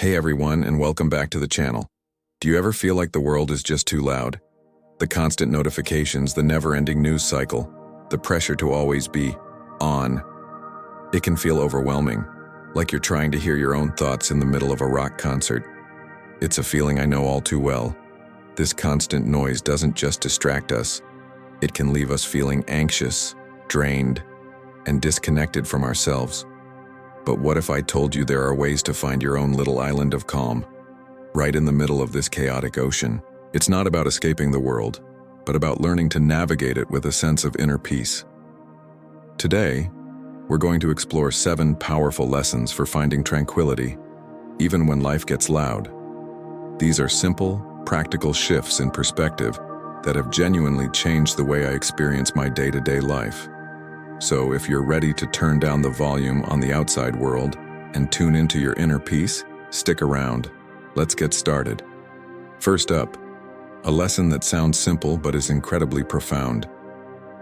Hey everyone, and welcome back to the channel. Do you ever feel like the world is just too loud? The constant notifications, the never-ending news cycle, the pressure to always be on. It can feel overwhelming, like you're trying to hear your own thoughts in the middle of a rock concert. It's a feeling I know all too well. This constant noise doesn't just distract us. It can leave us feeling anxious, drained, and disconnected from ourselves. But what if I told you there are ways to find your own little island of calm, right in the middle of this chaotic ocean? It's not about escaping the world, but about learning to navigate it with a sense of inner peace. Today, we're going to explore 7 powerful lessons for finding tranquility, even when life gets loud. These are simple, practical shifts in perspective that have genuinely changed the way I experience my day-to-day life. So if you're ready to turn down the volume on the outside world and tune into your inner peace, stick around. Let's get started. First up, a lesson that sounds simple but is incredibly profound.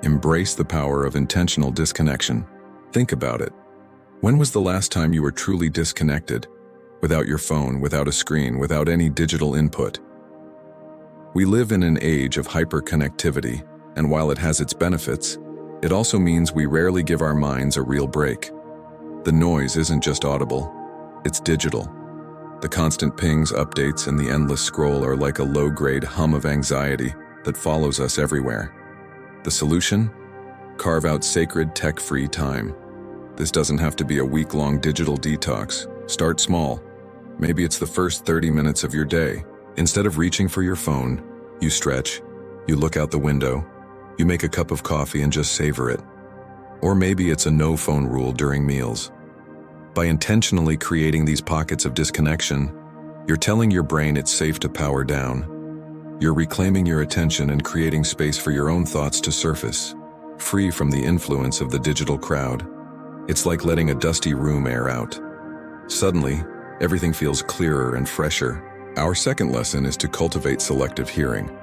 Embrace the power of intentional disconnection. Think about it. When was the last time you were truly disconnected? Without your phone, without a screen, without any digital input? We live in an age of hyperconnectivity, and while it has its benefits, it also means we rarely give our minds a real break. The noise isn't just audible, it's digital. The constant pings, updates, and the endless scroll are like a low-grade hum of anxiety that follows us everywhere. The solution? Carve out sacred tech-free time. This doesn't have to be a week-long digital detox. Start small. Maybe it's the first 30 minutes of your day. Instead of reaching for your phone, you stretch, you look out the window, you make a cup of coffee and just savor it. Or maybe it's a no-phone rule during meals. By intentionally creating these pockets of disconnection, you're telling your brain it's safe to power down. You're reclaiming your attention and creating space for your own thoughts to surface, free from the influence of the digital crowd. It's like letting a dusty room air out. Suddenly, everything feels clearer and fresher. Our second lesson is to cultivate selective hearing.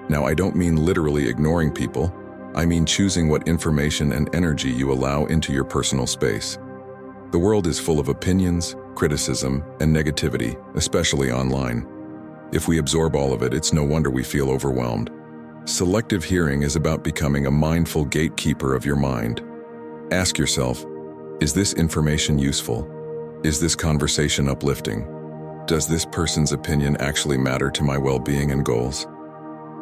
Now, I don't mean literally ignoring people. I mean choosing what information and energy you allow into your personal space. The world is full of opinions, criticism, and negativity, especially online. If we absorb all of it, it's no wonder we feel overwhelmed. Selective hearing is about becoming a mindful gatekeeper of your mind. Ask yourself, is this information useful? Is this conversation uplifting? Does this person's opinion actually matter to my well-being and goals?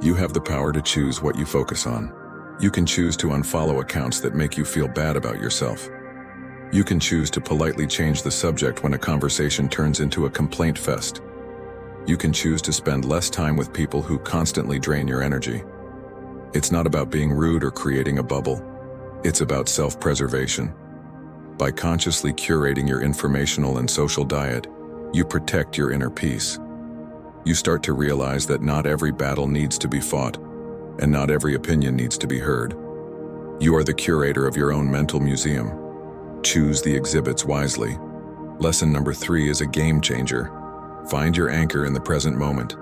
You have the power to choose what you focus on. You can choose to unfollow accounts that make you feel bad about yourself. You can choose to politely change the subject when a conversation turns into a complaint fest. You can choose to spend less time with people who constantly drain your energy. It's not about being rude or creating a bubble. It's about self-preservation. By consciously curating your informational and social diet, you protect your inner peace. You start to realize that not every battle needs to be fought, and not every opinion needs to be heard. You are the curator of your own mental museum. Choose the exhibits wisely. Lesson number 3 is a game changer. Find your anchor in the present moment.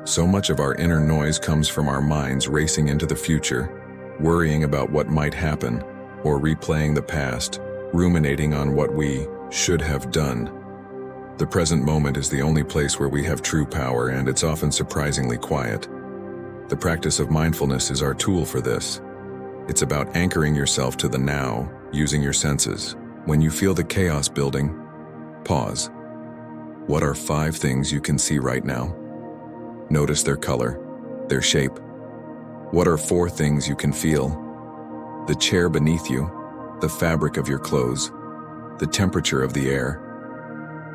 So much of our inner noise comes from our minds racing into the future, worrying about what might happen, or replaying the past, ruminating on what we should have done. The present moment is the only place where we have true power, and it's often surprisingly quiet. The practice of mindfulness is our tool for this. It's about anchoring yourself to the now, using your senses. When you feel the chaos building, pause. What are 5 things you can see right now? Notice their color, their shape. What are 4 things you can feel? The chair beneath you, the fabric of your clothes, the temperature of the air.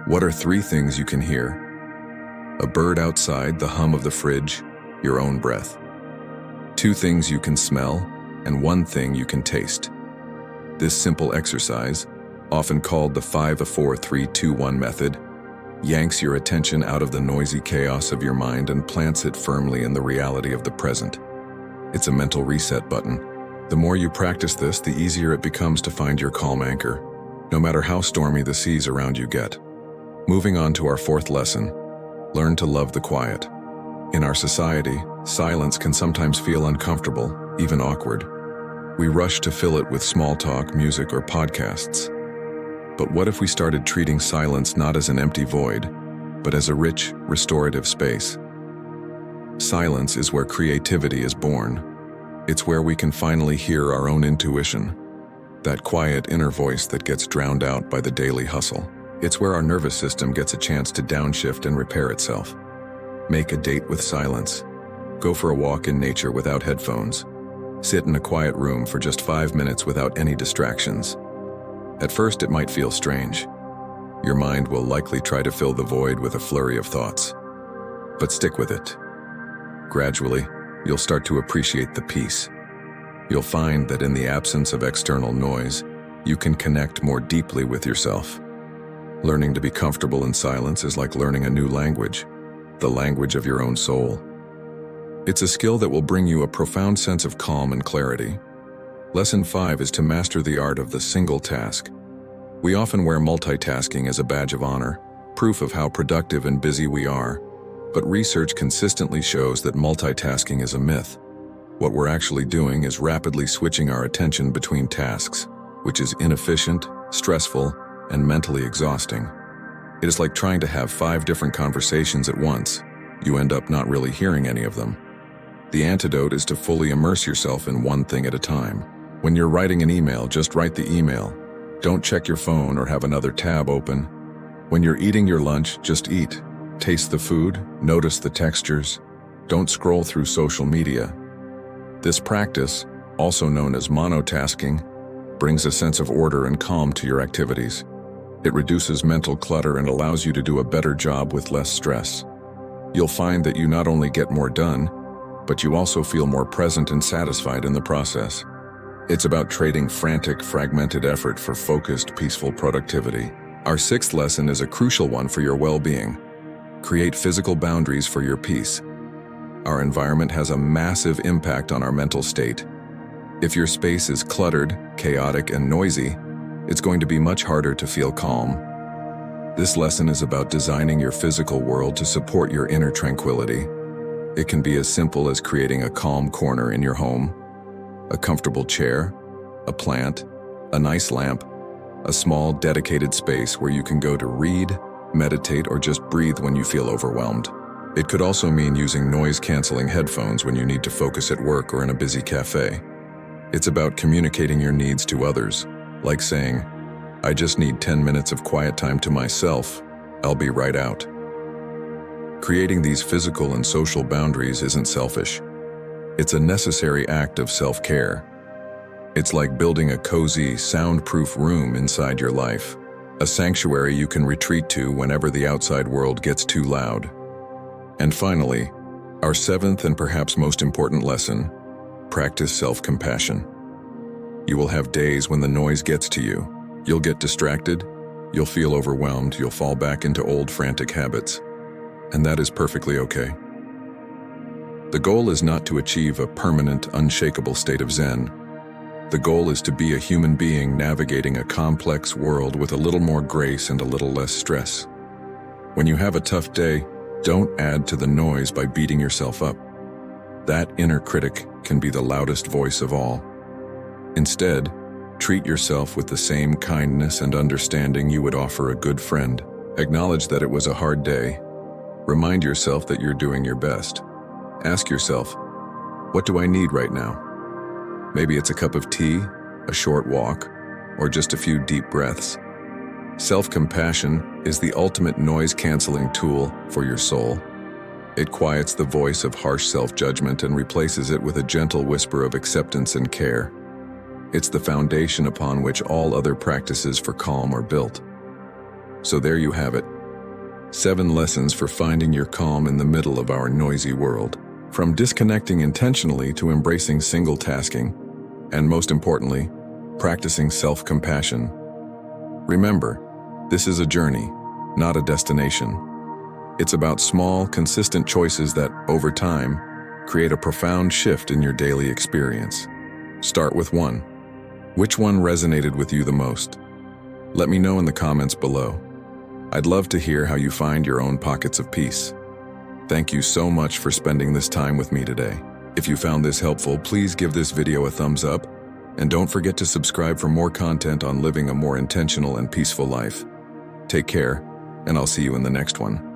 What are 3 things you can hear? A bird outside, the hum of the fridge, your own breath. 2 things you can smell, and 1 thing you can taste. This simple exercise, often called the 5-4-3-2-1 method, yanks your attention out of the noisy chaos of your mind and plants it firmly in the reality of the present. It's a mental reset button. The more you practice this, the easier it becomes to find your calm anchor, no matter how stormy the seas around you get. Moving on to our 4th lesson, learn to love the quiet. In our society, silence can sometimes feel uncomfortable, even awkward. We rush to fill it with small talk, music, or podcasts. But what if we started treating silence not as an empty void, but as a rich, restorative space. Silence is where creativity is born. It's where we can finally hear our own intuition, that quiet inner voice that gets drowned out by the daily hustle. It's where our nervous system gets a chance to downshift and repair itself. Make a date with silence. Go for a walk in nature without headphones. Sit in a quiet room for just 5 minutes without any distractions. At first, it might feel strange. Your mind will likely try to fill the void with a flurry of thoughts. But stick with it. Gradually, you'll start to appreciate the peace. You'll find that in the absence of external noise, you can connect more deeply with yourself. Learning to be comfortable in silence is like learning a new language, the language of your own soul. It's a skill that will bring you a profound sense of calm and clarity. Lesson 5 is to master the art of the single task. We often wear multitasking as a badge of honor, proof of how productive and busy we are. But research consistently shows that multitasking is a myth. What we're actually doing is rapidly switching our attention between tasks, which is inefficient, stressful, and mentally exhausting. It is like trying to have 5 different conversations at once. You end up not really hearing any of them. The antidote is to fully immerse yourself in one thing at a time. When you're writing an email, just write the email. Don't check your phone or have another tab open. When you're eating your lunch, just eat. Taste the food, notice the textures. Don't scroll through social media. This practice, also known as monotasking, brings a sense of order and calm to your activities. It reduces mental clutter and allows you to do a better job with less stress. You'll find that you not only get more done, but you also feel more present and satisfied in the process. It's about trading frantic, fragmented effort for focused, peaceful productivity. Our 6th lesson is a crucial one for your well-being. Create physical boundaries for your peace. Our environment has a massive impact on our mental state. If your space is cluttered, chaotic, and noisy, it's going to be much harder to feel calm. This lesson is about designing your physical world to support your inner tranquility. It can be as simple as creating a calm corner in your home, a comfortable chair, a plant, a nice lamp, a small dedicated space where you can go to read, meditate, or just breathe when you feel overwhelmed. It could also mean using noise-canceling headphones when you need to focus at work or in a busy cafe. It's about communicating your needs to others, like saying, "I just need 10 minutes of quiet time to myself. I'll be right out." Creating these physical and social boundaries isn't selfish. It's a necessary act of self-care. It's like building a cozy, soundproof room inside your life, a sanctuary you can retreat to whenever the outside world gets too loud. And finally, our 7th and perhaps most important lesson: practice self-compassion. You will have days when the noise gets to you. You'll get distracted, you'll feel overwhelmed, you'll fall back into old frantic habits. And that is perfectly okay. The goal is not to achieve a permanent, unshakable state of Zen. The goal is to be a human being navigating a complex world with a little more grace and a little less stress. When you have a tough day, don't add to the noise by beating yourself up. That inner critic can be the loudest voice of all. Instead, treat yourself with the same kindness and understanding you would offer a good friend. Acknowledge that it was a hard day. Remind yourself that you're doing your best. Ask yourself, what do I need right now? Maybe it's a cup of tea, a short walk, or just a few deep breaths. Self-compassion is the ultimate noise-canceling tool for your soul. It quiets the voice of harsh self-judgment and replaces it with a gentle whisper of acceptance and care. It's the foundation upon which all other practices for calm are built. So there you have it. 7 lessons for finding your calm in the middle of our noisy world. From disconnecting intentionally to embracing single tasking, and most importantly, practicing self-compassion. Remember, this is a journey, not a destination. It's about small, consistent choices that, over time, create a profound shift in your daily experience. Start with 1. Which one resonated with you the most? Let me know in the comments below. I'd love to hear how you find your own pockets of peace. Thank you so much for spending this time with me today. If you found this helpful, please give this video a thumbs up, and don't forget to subscribe for more content on living a more intentional and peaceful life. Take care, and I'll see you in the next one.